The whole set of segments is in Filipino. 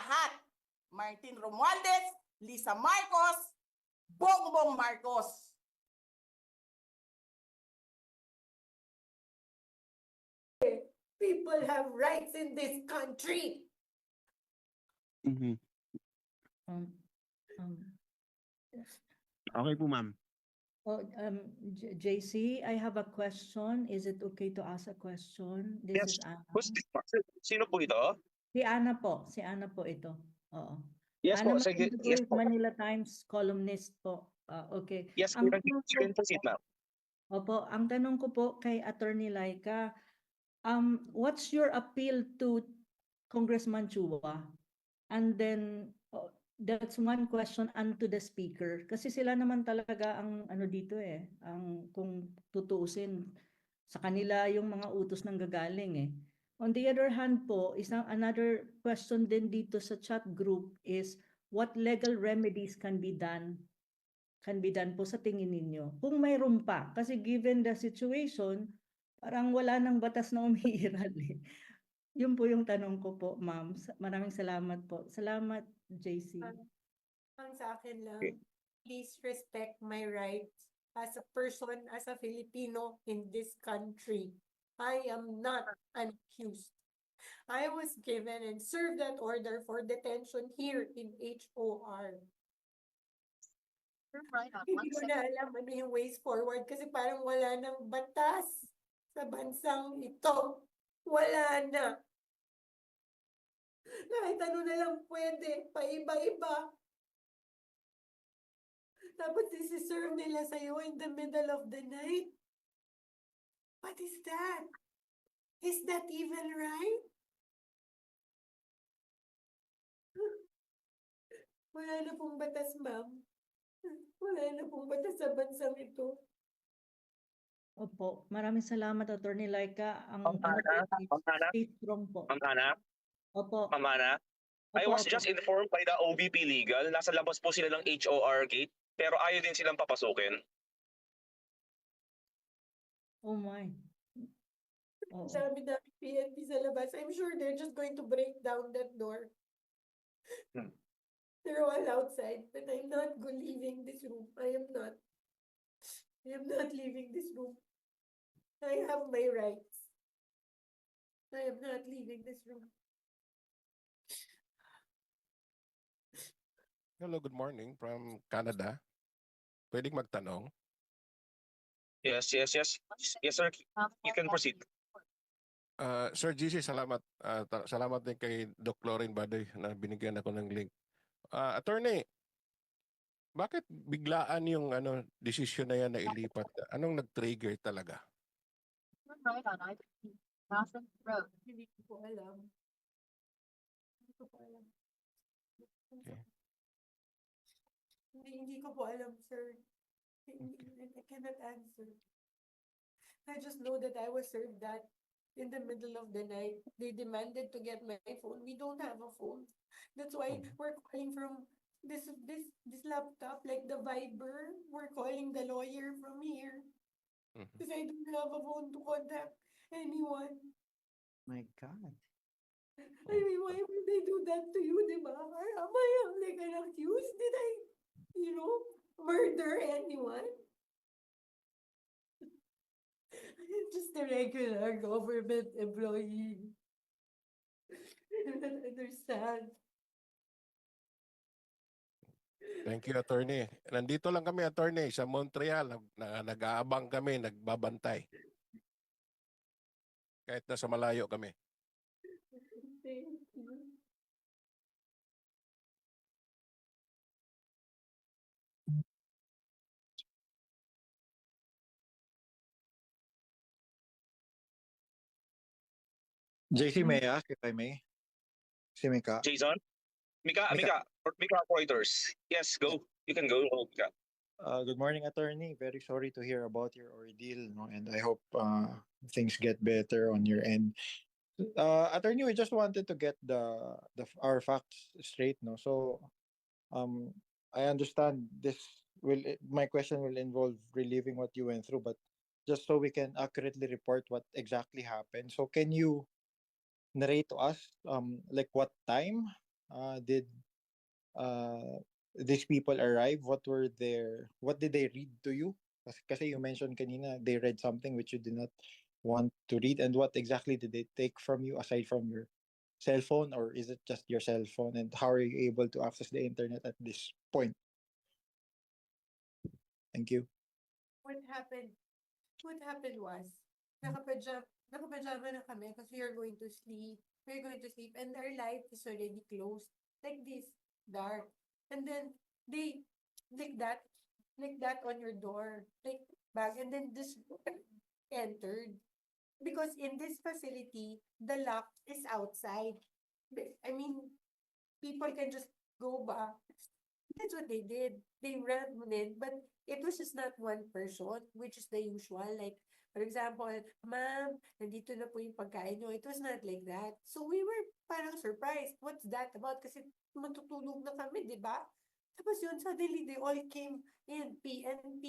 lahat. Martin Romualdez, Lisa Marcos, Bongbong Marcos. People have rights in this country. Mhm. Um, um, Okay po, ma'am. JC, I have a question. Is it okay to ask a question? This Yes. is Anna. Sino po ito? Si Anna po. Si Anna po ito. Oo. Yes Anna po, sige. Marinduque, Yes po. Manila Times columnist po. Okay. Yes, Ang you tanong can ko proceed, po- ma'am. Opo, ang tanong ko po kay Attorney Laika, what's your appeal to Congressman Chua? And then, that's one question unto the speaker. Kasi sila naman talaga ang ano dito ang kung tutuusin sa kanila yung mga utos ng gagaling . On the other hand po, another question din dito sa chat group is what legal remedies can be done po sa tingin ninyo? Kung mayroon pa, kasi given the situation, parang wala nang batas na umiiral . Yun po yung tanong ko po, ma'am. Maraming salamat po. Salamat, JC. Ang sa akin lang, please respect my rights as a person, as a Filipino in this country. I am not an accused. I was given and served an order for detention here in HOR. Hindi ko na alam ano yung ways forward kasi parang wala nang batas sa bansang ito. Wala na. Kahit ano na lang pwede, paiba-iba. Tapos isi-serve nila sa'yo in the middle of the night. What is that? Is that even right? Wala na pong batas, ma'am. Wala na pong batas sa bansang ito. Opo, maraming salamat, Attorney Laika. Ma'am Ana, Ma'am Ana, stay strong po. Ma'am Ana, Opo. Ma'am Ana. I Opo, was opo. just informed by the OVP Legal, nasa labas po sila ng HOR gate, pero ayaw din silang papasukin. Oh my. Oo. Sabi na PNP sa labas, I'm sure they're just going to break down that door. Hmm. They're all outside, but I'm not leaving this room. I am not. I am not leaving this room. I have my rights. I am not leaving this room. Hello, good morning from Canada. Pwedeng magtanong? Yes, yes, yes. Yes, sir. You can proceed. Sir GC, salamat. Salamat din kay Doc Lauren Badoy na binigyan ako ng link. Attorney, bakit biglaan yung desisyon na yan na ilipat? Anong nag-trigger talaga? Hindi ko po alam. Hindi ko po alam. Okay. Hindi ko po alam, sir. I cannot answer. I just know that I was served that in the middle of the night. They demanded to get my phone. We don't have a phone. That's why we're calling from this laptop, like the Viber. We're calling the lawyer from here. Mhm. Because I don't have a phone to contact anyone. My God. I mean, why would they do that to you, di ba? Am I like an accused? Did I, murder anyone? I'm just a regular government employee. I don't understand. Thank you, attorney. Nandito lang kami, attorney, sa Montreal. Nag-aabang kami, nagbabantay. Kahit nasa malayo kami. Thank you. JC, may I ask if I may? Si Mika. Jason? Mika Reuters. Yes, go. You can go, Mika. Good morning, attorney. Very sorry to hear about your ordeal, and I hope things get better on your end. Attorney, we just wanted to get our facts straight, no? So, I understand my question will involve reliving what you went through, but just so we can accurately report what exactly happened. So, can you narrate to us, like what time Did these people arrive? What did they read to you? Kasi you mentioned kanina they read something which you did not want to read, and what exactly did they take from you aside from your cell phone, or is it just your cell phone, and how are you able to access the internet at this point? Thank you. What happened? What happened was, nakapajama na kami because we are going to sleep. We're going to sleep and our light is already closed. Like this, dark. And then they like that on your door. Like back and then this entered. Because in this facility, the lock is outside. I mean, people can just go back. That's what they did. They ran in, but it was just not one person, which is the usual. Like, for example, ma'am, nandito na po yung pagkain nyo. It was not like that. So we were parang surprised. What's that about? Kasi matutulog na kami, di ba? Tapos yun, suddenly they all came in, PNP,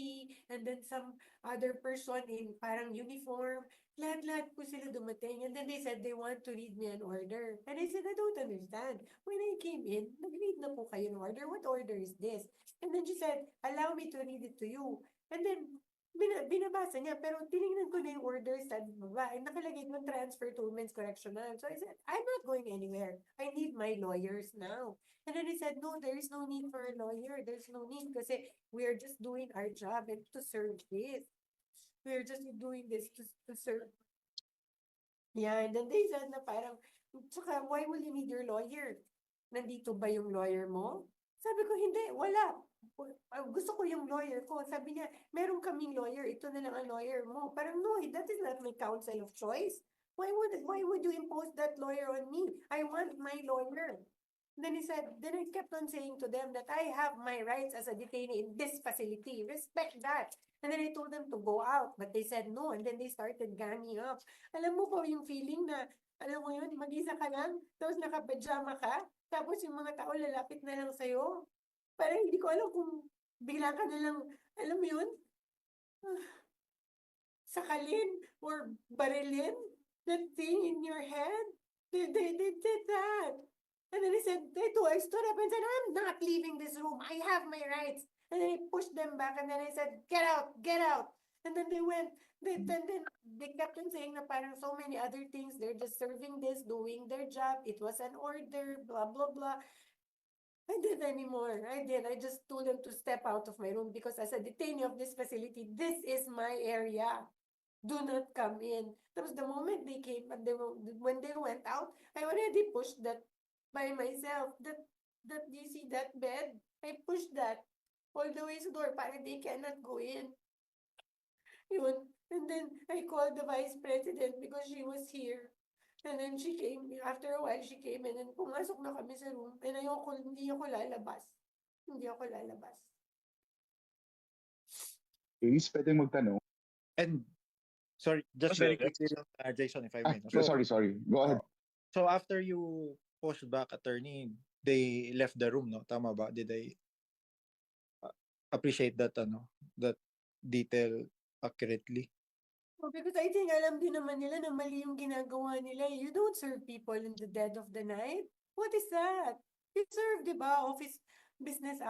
and then some other person in parang uniform. Lahat-lahat po sila dumating. And then they said they want to read me an order. And I said, I don't understand. When I came in, nag-read na po kayo ng order. What order is this? And then she said, allow me to read it to you. And then, binabasa niya, pero tinignan ko na yung order sa baba. And nakalagay ng transfer to Women's Correctional. So I said, I'm not going anywhere. I need my lawyers now. And then he said, no, there is no need for a lawyer. There's no need kasi we are just doing our job and to serve this. We are just doing this to serve. Yeah, and then they said na parang, tsaka, why will you need your lawyer? Nandito ba yung lawyer mo? Sabi ko, hindi, wala. Gusto ko yung lawyer ko. Sabi niya, meron kaming lawyer, ito na lang ang lawyer mo. Parang, no, that is not my counsel of choice. Why would you impose that lawyer on me? I want my lawyer. Then he said, then I kept on saying to them that I have my rights as a detainee in this facility. Respect that. And then I told them to go out, but they said no. And then they started ganging up. Alam mo po yung feeling na, alam mo yun, mag-isa ka lang, tapos nakapajama ka, tapos yung mga tao lalapit na lang sa'yo. Parang hindi ko alam kung bigla ka na lang, alam mo yun, sakalin or barilin, that thing in your head. They did that. And then I stood up and said, I'm not leaving this room. I have my rights. And then I pushed them back and then I said, get out, get out. And then they went, then they kept on saying na parang so many other things. They're just serving this, doing their job. It was an order, blah, blah, blah. I didn't anymore. I just told them to step out of my room because as a detainee of this facility, this is my area. Do not come in. Tapos the moment they came, when they went out, I already pushed that by myself. That you see that bed? I pushed that all the way to the door para they cannot go in. Yun. And then I called the vice president because she was here. And then she came, after a while she came and then pumasok na kami sa room. And hindi ako lalabas. Hindi ako lalabas. Please, pwedeng magtanong. And sorry, just Sure. very quickly, Jason, if I may. no? Sorry. Go ahead. So after you pushed back, attorney, they left the room, no? Tama ba? Did they appreciate that detail accurately? Oh, because I think alam din naman nila na mali yung ginagawa nila. You don't serve people in the dead of the night. What is that? You serve, di ba, official business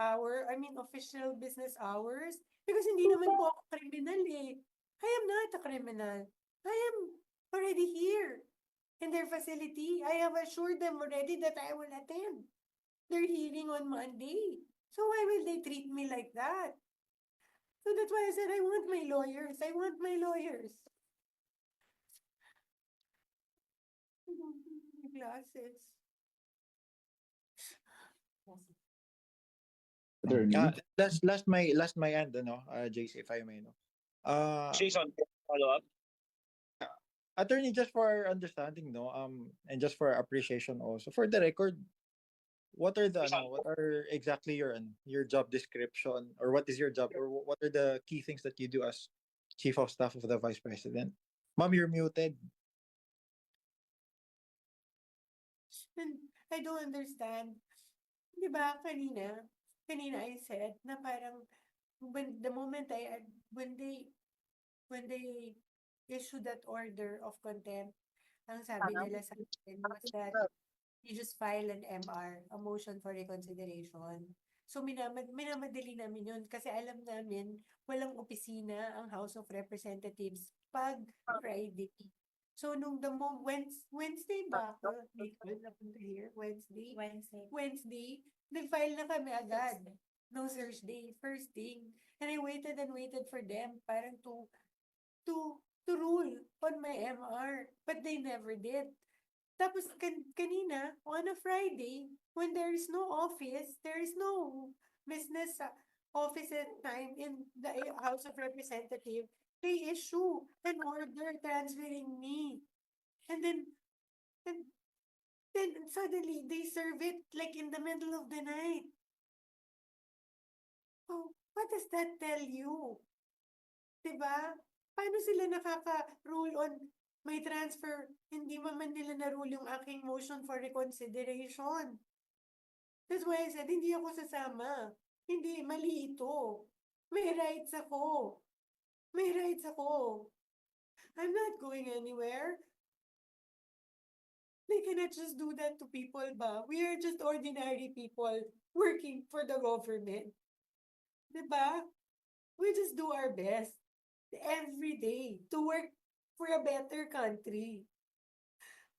hours. Because hindi naman po ako criminal eh. I am not a criminal. I am already here in their facility. I have assured them already that I will attend their hearing on Monday. So why will they treat me like that? So that's why I said I want my lawyers. I want my lawyers. I don't have my glasses. Attorney. Last my end, JC, if I may, no. Jason, follow up? Attorney, just for our understanding, no, and just for appreciation also, for the record, what are exactly your job description, or what is your job, or what are the key things that you do as Chief of Staff of the Vice President? Ma'am, you're muted. And I don't understand. Di ba, kanina I said na parang when they issue that order of contempt, ang sabi nila sa akin was that you just file an MR, a motion for reconsideration. So minamadali namin yun kasi alam namin walang opisina ang House of Representatives pag Friday. So nung Wednesday ba ako? Nicole, napunta here? Wednesday? Wednesday, nag-file na kami agad. No Thursday, first thing. And I waited and waited for them parang to rule on my MR. But they never did. Tapos kanina, on a Friday, when there is no office, there is no business office at time in the House of Representatives, they issue an order transferring me. And then suddenly they serve it like in the middle of the night. Oh, what does that tell you? Diba? Paano sila nakaka-rule on may transfer? Hindi man nila na-rule yung aking motion for reconsideration. That's why I said, hindi ako sasama. Hindi, mali ito. May rights ako. May rights ako. I'm not going anywhere. They cannot just do that to people ba? We are just ordinary people working for the government. Diba? We just do our best every day to work for a better country.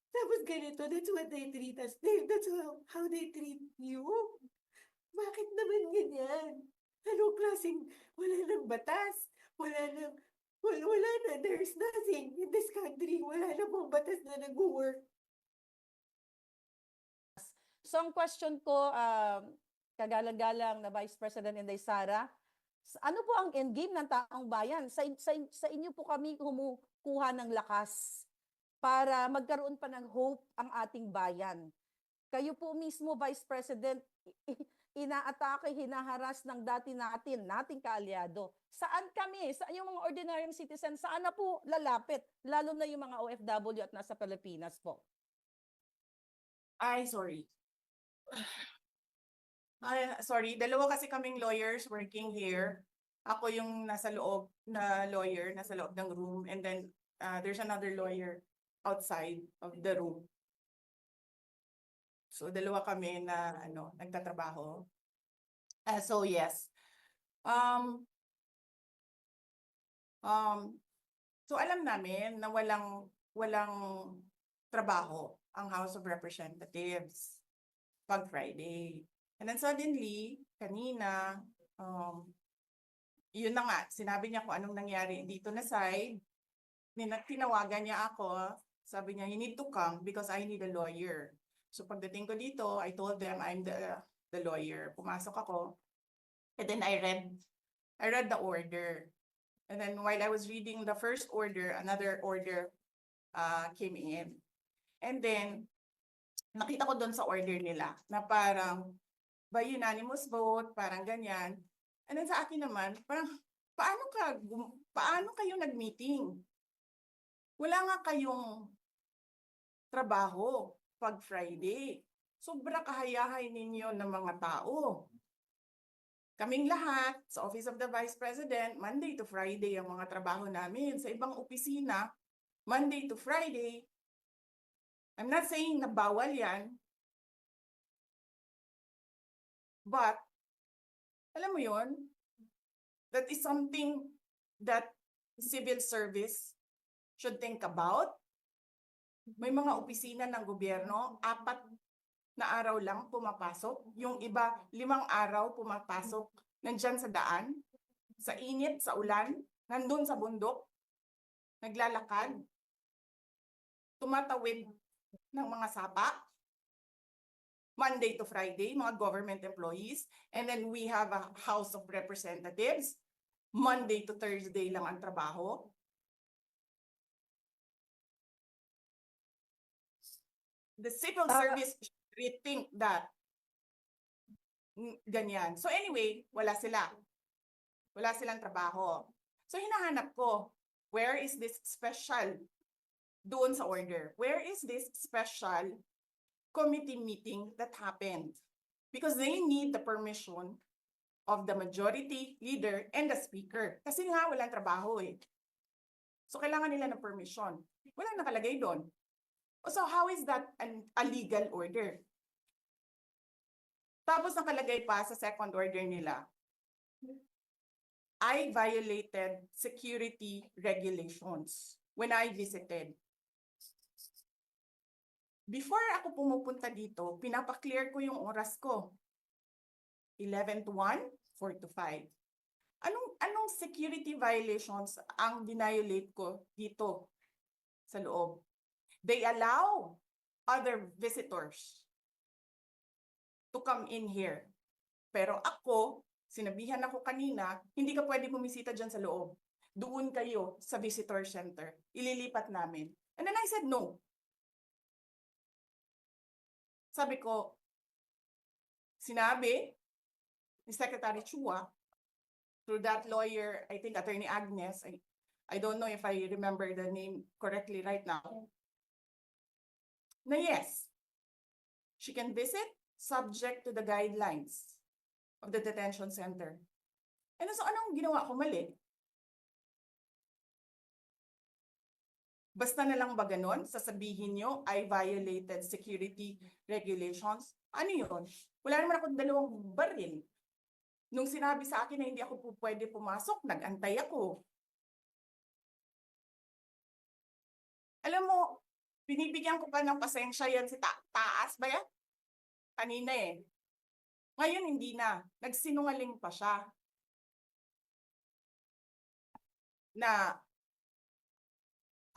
Tapos ganito, that's what they treat us. That's how they treat you. Bakit naman ganyan? Anong klaseng, wala nang batas, wala na, there's nothing in this country. Wala na pong batas na nag-work. So ang question ko, kagalang-galang na Vice President Inday Sara, ano po ang endgame ng taong bayan? Sa inyo po kami kumukuha ng lakas para magkaroon pa ng hope ang ating bayan. Kayo po mismo, Vice President, inaatake, hinaharas ng nating kaalyado. Saan kami? Saan yung mga ordinary citizen? Saan na po lalapit? Lalo na yung mga OFW at nasa Pilipinas po. Ay, sorry. Ay, sorry, dalawa kasi kaming lawyers working here. Ako yung nasa loob na lawyer, nasa loob ng room, and then there's another lawyer outside of the room. So dalawa kami na nagtatrabaho. So yes. So alam namin na walang trabaho ang House of Representatives pag Friday. And then suddenly, kanina, yun na nga, sinabi niya kung anong nangyari dito na side. Tinawagan niya ako, sabi niya, you need to come because I need a lawyer. So pagdating ko dito, I told them I'm the lawyer. Pumasok ako, and then I read the order. And then while I was reading the first order, another order came in. And then, nakita ko doon sa order nila na parang by unanimous vote, parang ganyan. And then sa akin naman, parang paano kayo nag-meeting? Wala nga kayong trabaho pag Friday. Sobra kahayahay ninyo ng mga tao. Kaming lahat sa Office of the Vice President, Monday to Friday ang mga trabaho namin. Sa ibang opisina, Monday to Friday. I'm not saying na bawal yan. But, alam mo yon, that is something that civil service should think about. May mga opisina ng gobyerno, 4 na araw lang pumapasok. Yung iba, 5 araw pumapasok. Nandyan sa daan, sa init, sa ulan, nandun sa bundok, naglalakad, tumatawid ng mga sapa, Monday to Friday, mga government employees. And then we have a House of Representatives. Monday to Thursday lang ang trabaho. The civil service should rethink that. Ganyan. So anyway, wala sila. Wala silang trabaho. So hinahanap ko, where is this special doon sa order? Where is this special committee meeting that happened? Because they need the permission of the majority leader and the speaker. Kasi nga walang trabaho eh. So kailangan nila ng permission. Walang nakalagay doon. So how is that a legal order? Tapos nakalagay pa sa second order nila, I violated security regulations when I visited. Before ako pumupunta dito, pinapa-clear ko yung oras ko. 11 to 1, 4 to 5. Anong security violations ang violate ko dito sa loob? They allow other visitors to come in here. Pero ako, sinabihan ako kanina, hindi ka pwede bumisita dyan sa loob. Doon kayo sa visitor center. Ililipat namin. And then I said no. Sabi ko, sinabi ni Secretary Chua, through that lawyer, I think Attorney Agnes, I don't know if I remember the name correctly right now, na yes, she can visit subject to the guidelines of the detention center. And so anong ginawa ko mali? Basta na lang ba ganon? Sasabihin nyo, I violated security regulations? Ano yun? Wala naman akong 2 baril. Nung sinabi sa akin na hindi ako pwede pumasok, nag-antay ako. Alam mo, binibigyan ko pa ng pasensya yan si Taas ba yan? Kanina eh. Ngayon hindi na. Nagsinungaling pa siya. Na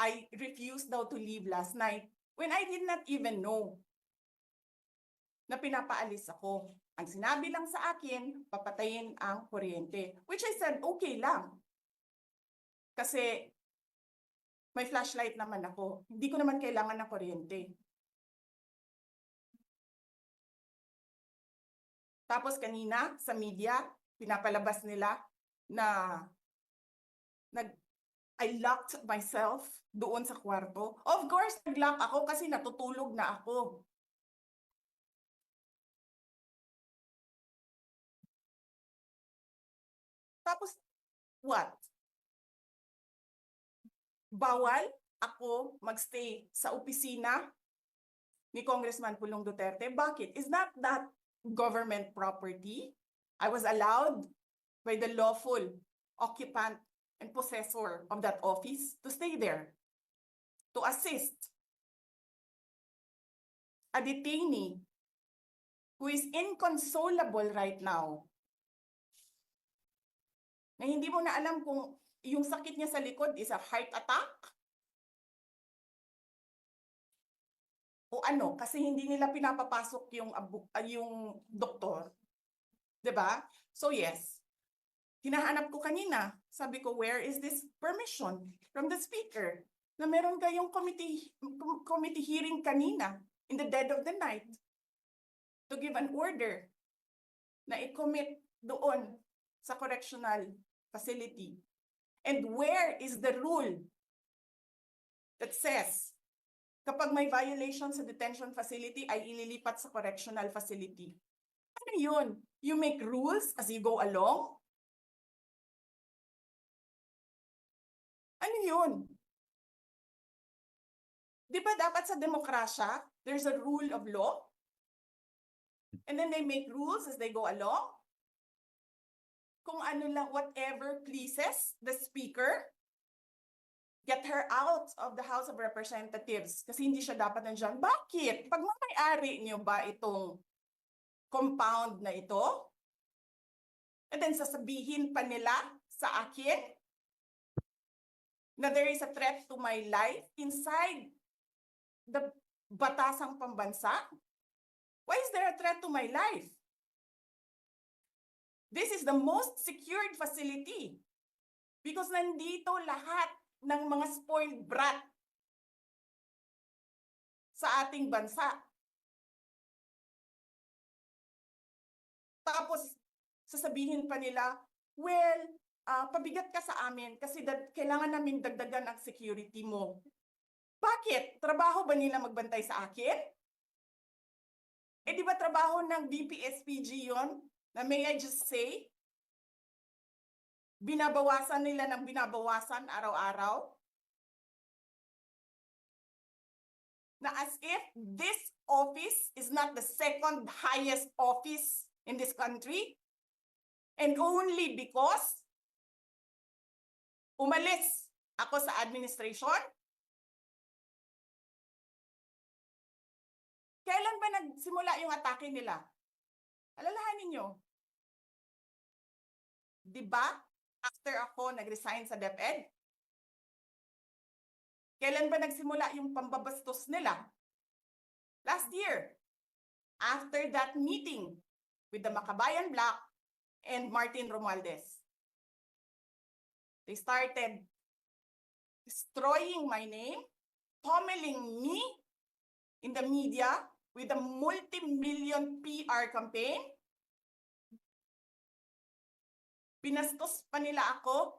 I refused daw to leave last night when I did not even know na pinapaalis ako. Ang sinabi lang sa akin, papatayin ang kuryente. Which I said, okay lang. Kasi may flashlight naman ako. Hindi ko naman kailangan ng kuryente. Tapos kanina sa media, pinapalabas nila na I locked myself doon sa kwarto. Of course, nag-lock ako kasi natutulog na ako. Tapos, what? Bawal ako magstay sa opisina ni Congressman Pulong Duterte. Bakit? Is not that government property? I was allowed by the lawful occupant and possessor of that office to stay there, to assist a detainee who is inconsolable right now. Na hindi mo na alam kung yung sakit niya sa likod is a heart attack o ano, kasi hindi nila pinapapasok yung doktor. 'Di ba? So yes, hinahanap ko kanina, sabi ko, where is this permission from the speaker? Na meron kayong committee hearing kanina in the dead of the night to give an order na i-commit doon sa correctional facility. And where is the rule that says kapag may violation sa detention facility ay ililipat sa correctional facility? Ano yun? You make rules as you go along? Ano yun? Di ba dapat sa demokrasya, there's a rule of law? And then they make rules as they go along? Kung ano lang, whatever pleases the speaker, get her out of the House of Representatives kasi hindi siya dapat nandiyan. Bakit? Pag may-ari niyo ba itong compound na ito? And then sasabihin pa nila sa akin na there is a threat to my life inside the batasang pambansa? Why is there a threat to my life? This is the most secured facility because nandito lahat ng mga spoiled brat sa ating bansa. Tapos, sasabihin pa nila, well, pabigat ka sa amin kasi kailangan namin dagdagan ang security mo. Bakit? Trabaho ba nila magbantay sa akin? Eh di ba trabaho ng BPSPG yon? Na may I just say, binabawasan nila ng binabawasan araw-araw. na as if this office is not the second highest office in this country, and only because umalis ako sa administration. Kailan ba nagsimula yung atake nila? Alalahanin nyo. Di ba? After ako nag-resign sa DepEd? Kailan ba nagsimula yung pambabastos nila? Last year. After that meeting with the Makabayan Black and Martin Romualdez. They started destroying my name, pummeling me in the media with a multi-million PR campaign. Pinastos pa nila ako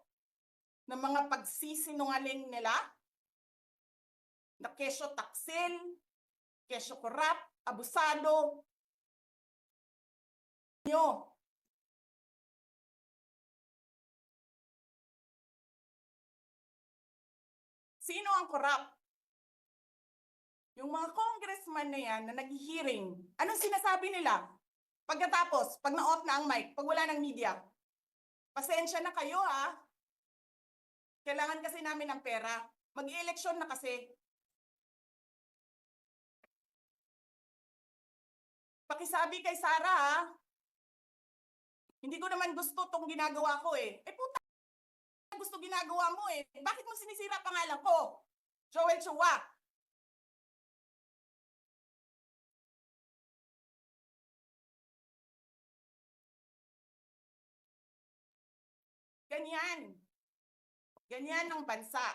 ng mga pagsisinungaling nila na kesyo taksil, kesyo korap, abusado. Nyo. Sino ang korap? Yung mga congressman na yan na nag-hearing, anong sinasabi nila? Pagkatapos, pag na-off na ang mic, pag wala ng media, pasensya na kayo ha. Kailangan kasi namin ng pera. Mag-eleksyon na kasi. Pakisabi kay Sara ha. Hindi ko naman gusto tong ginagawa ko eh. Puta, gusto ginagawa mo eh. Bakit mo sinisira pangalan ko? Joel Chua. Ganyan. Ganyan ang bansa.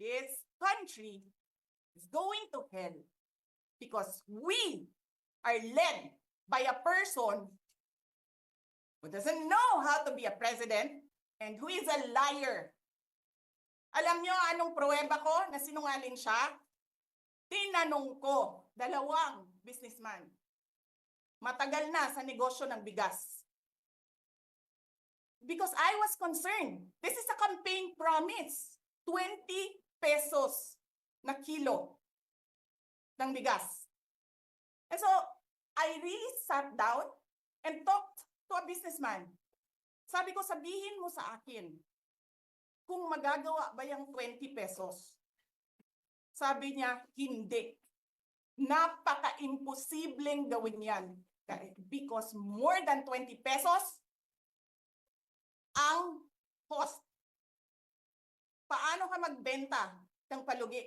This country is going to hell because we are led by a person who doesn't know how to be a president and who is a liar. Alam nyo anong pruweba ko na sinungaling siya? Tinanong ko, dalawang businessman. Matagal na sa negosyo ng bigas. Because I was concerned. This is a campaign promise. 20 pesos na kilo ng bigas. And so, I really sat down and talked to a businessman. Sabi ko, sabihin mo sa akin, kung magagawa ba yung 20 pesos? Sabi niya, hindi. Napaka-imposibleng gawin yan. Because more than 20 pesos ang cost. Paano ka magbenta ng palugi?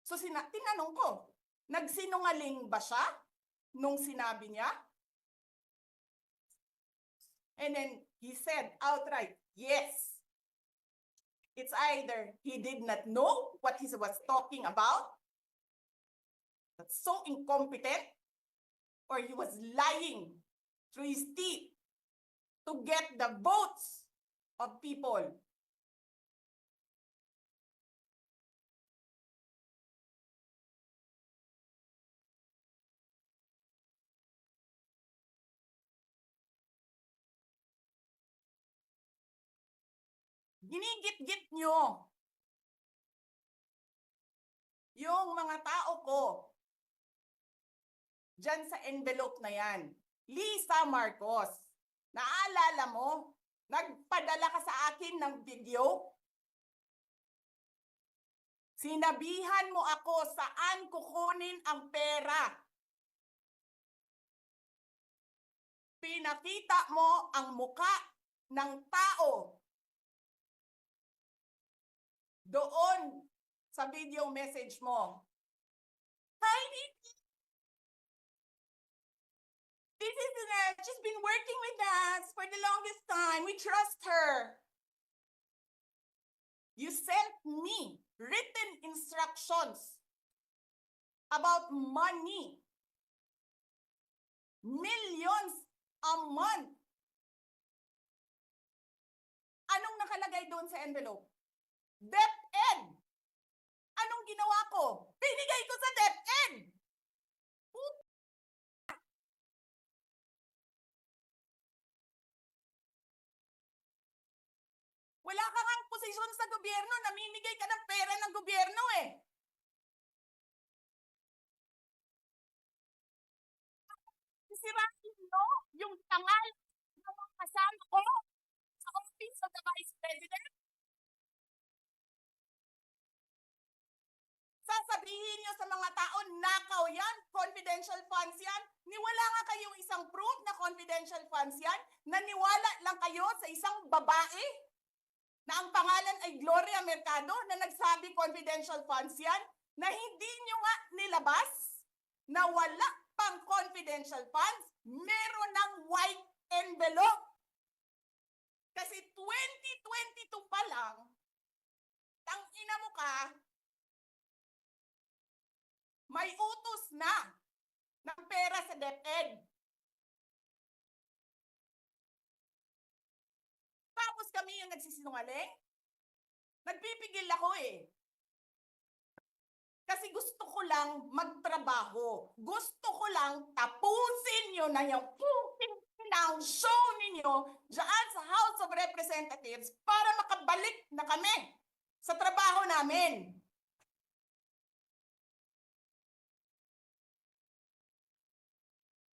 So tinanong ko, nagsinungaling ba siya nung sinabi niya? And then he said outright, yes. It's either he did not know what he was talking about, that's so incompetent, or he was lying through his teeth to get the votes of people. Ginigit-git nyo yung mga tao ko dyan sa envelope na yan. Lisa Marcos, naalala mo? Nagpadala ka sa akin ng video? Sinabihan mo ako saan kukunin ang pera. Pinakita mo ang muka ng tao doon sa video message mo. Hi, Nikki. This is she's been working with us for the longest time. We trust her. You sent me written instructions about money. Millions a month. Anong nakalagay doon sa envelope? DepEd. Anong ginawa ko? Binigay ko sa DepEd. Wala ka ngang posisyon sa gobyerno, namimigay ka ng pera ng gobyerno eh. Sisirain mo yung tangal ng mga kasama ko sa Office of the Vice President. Sasabihin niyo sa mga tao, nakaw yan, confidential funds yan. Niwala nga kayong isang proof na confidential funds yan. Naniwala lang kayo sa isang babae na ang pangalan ay Gloria Mercado na nagsabi confidential funds yan, na hindi niyo nga nilabas na wala pang confidential funds, meron ng white envelope. Kasi 2022 pa lang, tangina mo ka, may utos na ng pera sa DepEd. Tapos kami yung nagsisinungaling? Nagpipigil ako eh. Kasi gusto ko lang magtrabaho. Gusto ko lang tapusin nyo na yung ng show ninyo dyan sa House of Representatives para makabalik na kami sa trabaho namin.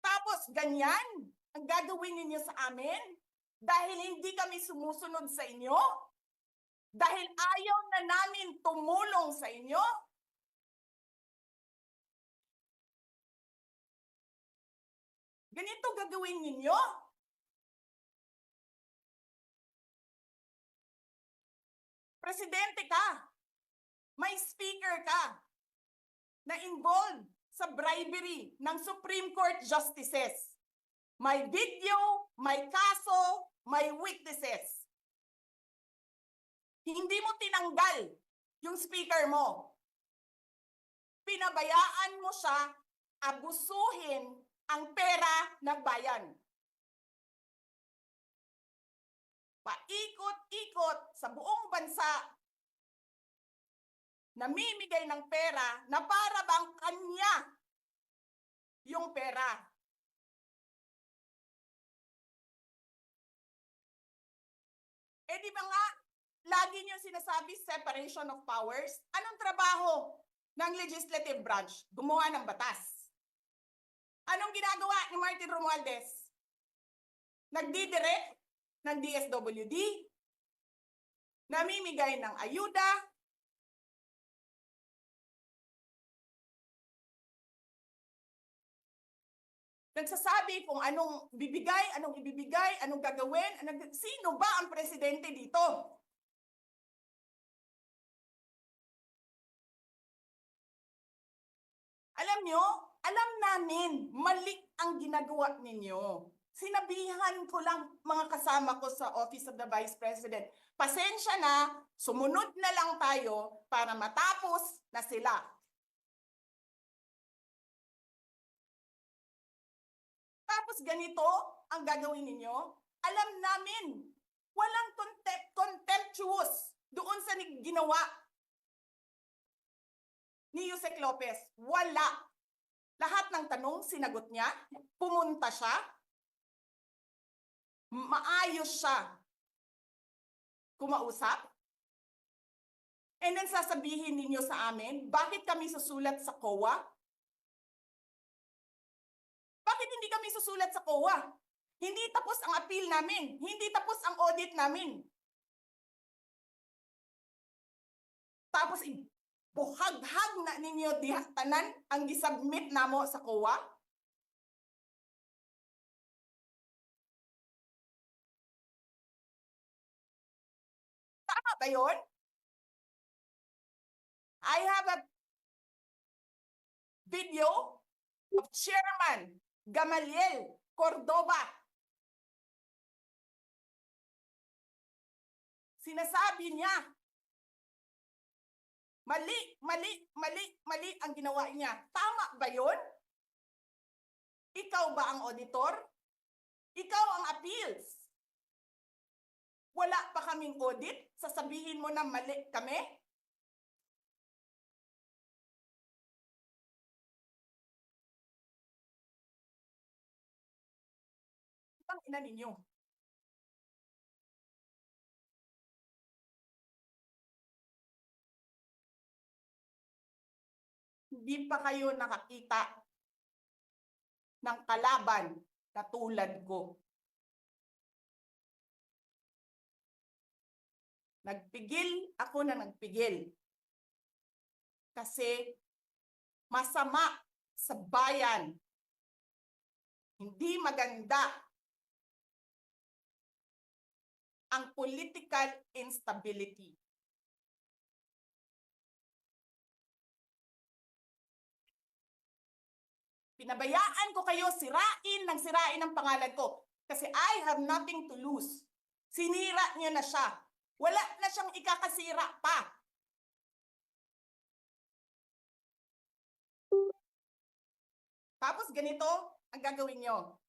Tapos ganyan ang gagawin ninyo sa amin dahil hindi kami sumusunod sa inyo? Dahil ayaw na namin tumulong sa inyo? Ganito gagawin ninyo? Presidente ka, may speaker ka na involved sa bribery ng Supreme Court justices. May video, may kaso, may witnesses. Hindi mo tinanggal yung speaker mo. Pinabayaan mo siya abusuhin ang pera ng bayan. Paikot-ikot sa buong bansa, namimigay ng pera na para bang kanya yung pera. Eh di ba nga, lagi niyo sinasabi separation of powers? Anong trabaho ng legislative branch? Gumawa ng batas. Anong ginagawa ni Martin Romualdez? Nagdidirect ng DSWD, namimigay ng ayuda, nagsasabi kung anong bibigay, anong ibibigay, anong gagawin, sino ba ang presidente dito? Alam nyo, alam namin, mali ang ginagawa ninyo. Sinabihan ko lang mga kasama ko sa Office of the Vice President, pasensya na, sumunod na lang tayo para matapos na sila. Tapos ganito ang gagawin ninyo? Alam namin, walang contemptuous doon sa ginawa ni Yusek Lopez. Wala. Lahat ng tanong sinagot niya, pumunta siya, maayos siya kumausap, and then sasabihin ninyo sa amin, bakit kami susulat sa COA? Bakit hindi kami susulat sa COA? Hindi tapos ang appeal namin. Hindi tapos ang audit namin. Tapos buhaghag na ninyo dihatanan ang gisubmit namo sa COA? Tama ba yun? I have a video of Chairman Gamaliel Cordoba. Sinasabi niya, mali ang ginawa niya. Tama ba yun? Ikaw ba ang auditor? Ikaw ang appeals. Wala pa kaming audit? Sasabihin mo na mali kami? Ang ina ninyo. hindi pa kayo nakakita ng kalaban na tulad ko. Nagpigil ako na nagpigil. Kasi masama sa bayan. Hindi maganda ang political instability. Pinabayaan ko kayo sirain ang pangalan ko. Kasi I have nothing to lose. Sinira niyo na siya. Wala na siyang ikakasira pa. Tapos ganito ang gagawin niyo.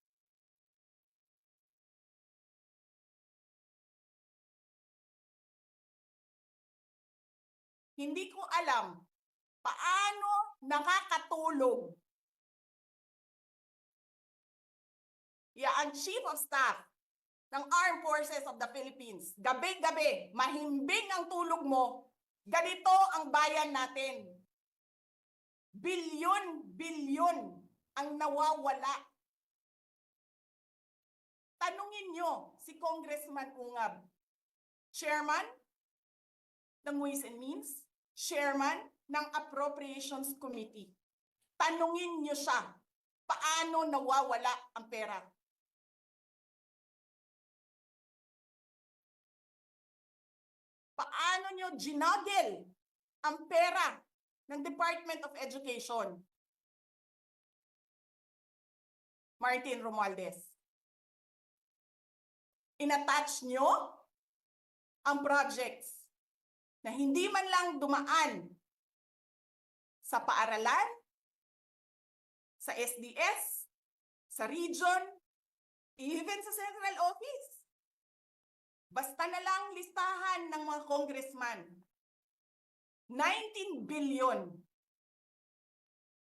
Hindi ko alam paano nakakatulog ang Chief of Staff ng Armed Forces of the Philippines. Gabi-gabi, mahimbing ang tulog mo. Ganito ang bayan natin. Bilyon-bilyon ang nawawala. Tanungin nyo si Congressman Ungab, Chairman ng Ways and Means, Chairman ng Appropriations Committee. Tanungin nyo siya, paano nawawala ang pera? Paano nyo ginagel ang pera ng Department of Education? Martin Romualdez. Inattach nyo ang projects na hindi man lang dumaan sa paaralan, sa SDS, sa region, even sa central office. Basta na lang listahan ng mga congressman. 19 billion.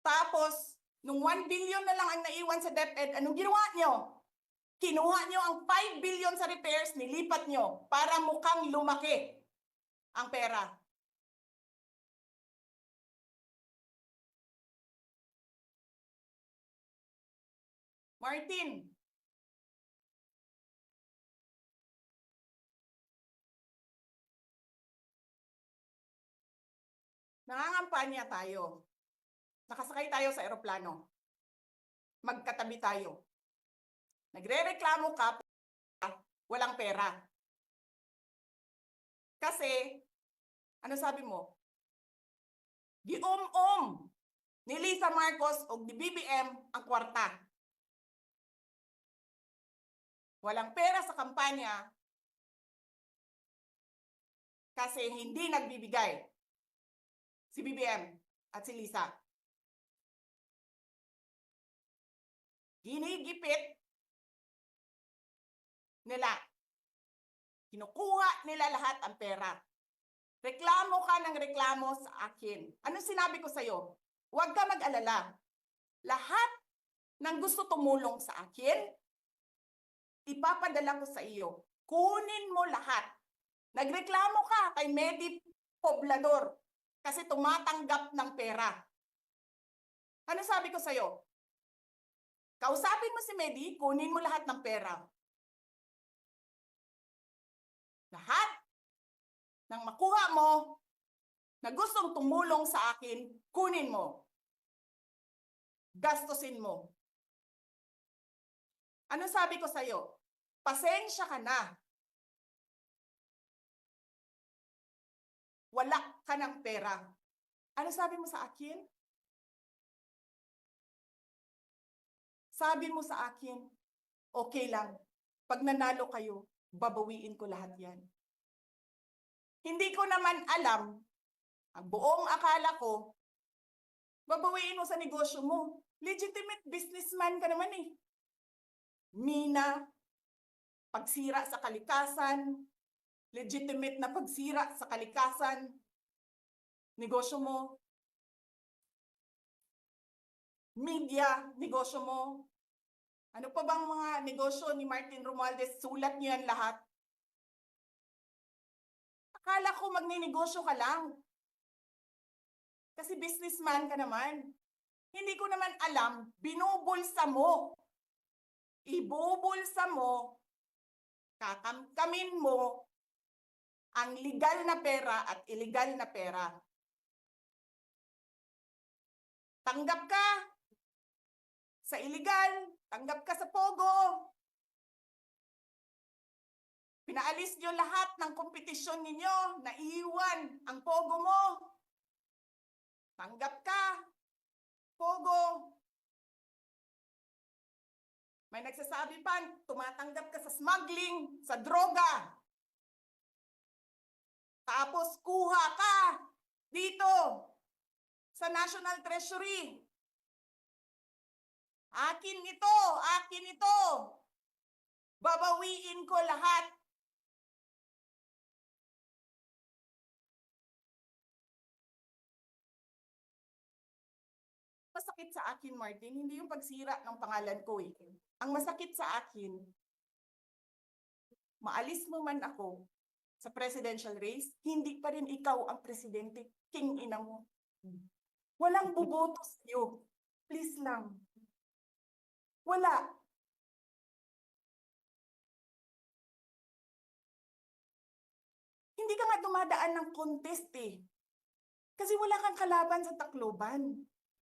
Tapos, nung 1 billion na lang ang naiwan sa DepEd, anong ginawa nyo? Kinuha nyo ang 5 billion sa repairs, nilipat nyo para mukhang lumaki ang pera. Martin, nangangampanya tayo. Nakasakay tayo sa eroplano. Magkatabi tayo. Nagrereklamo ka, walang pera. Kasi, ano sabi mo? Gium-um ni Lisa Marcos o ni BBM ang kwarta. Walang pera sa kampanya kasi hindi nagbibigay si BBM at si Lisa. Ginigipit nila. Kinukuha nila lahat ang pera. Reklamo ka ng reklamo sa akin. Anong sinabi ko sa'yo? Huwag ka mag-alala. Lahat ng gusto tumulong sa akin, ipapadala ko sa iyo. Kunin mo lahat. Nagreklamo ka kay Medi Poblador kasi tumatanggap ng pera. Ano sabi ko sa'yo? Kausapin mo si Medi, kunin mo lahat ng pera. Lahat ng makuha mo na gustong tumulong sa akin, kunin mo. Gastusin mo. Ano sabi ko sa'yo? Pasensya ka na. Wala ka ng pera. Ano sabi mo sa akin? Sabi mo sa akin, okay lang. Pag nanalo kayo, babawiin ko lahat yan. Hindi ko naman alam, ang buong akala ko, babawiin mo sa negosyo mo. Legitimate businessman ka naman eh. Mina, pagsira sa kalikasan, legitimate na pagsira sa kalikasan, negosyo mo. Media, negosyo mo. Ano pa bang mga negosyo ni Martin Romualdez? Sulat niyo yan lahat. Akala ko magninegosyo ka lang. Kasi businessman ka naman. Hindi ko naman alam, binubulsa mo. Ibubulsa mo, kakamkamin mo ang legal na pera at illegal na pera. Tanggap ka sa illegal, tanggap ka sa pogo. Pinaalis niyo lahat ng kompetisyon ninyo, naiiwan ang pogo mo. Tanggap ka, pogo. May nagsasabi pa, tumatanggap ka sa smuggling, sa droga. Tapos kuha ka dito sa National Treasury. Akin ito, akin ito. Babawiin ko lahat. Masakit sa akin, Martin, hindi yung pagsira ng pangalan ko eh. Ang masakit sa akin, maalis mo man ako sa presidential race, hindi pa rin ikaw ang presidente, king ina mo. Walang boboto sa'yo. Please lang. Wala. Hindi ka nga dumadaan ng contest eh. Kasi wala kang kalaban sa Tacloban.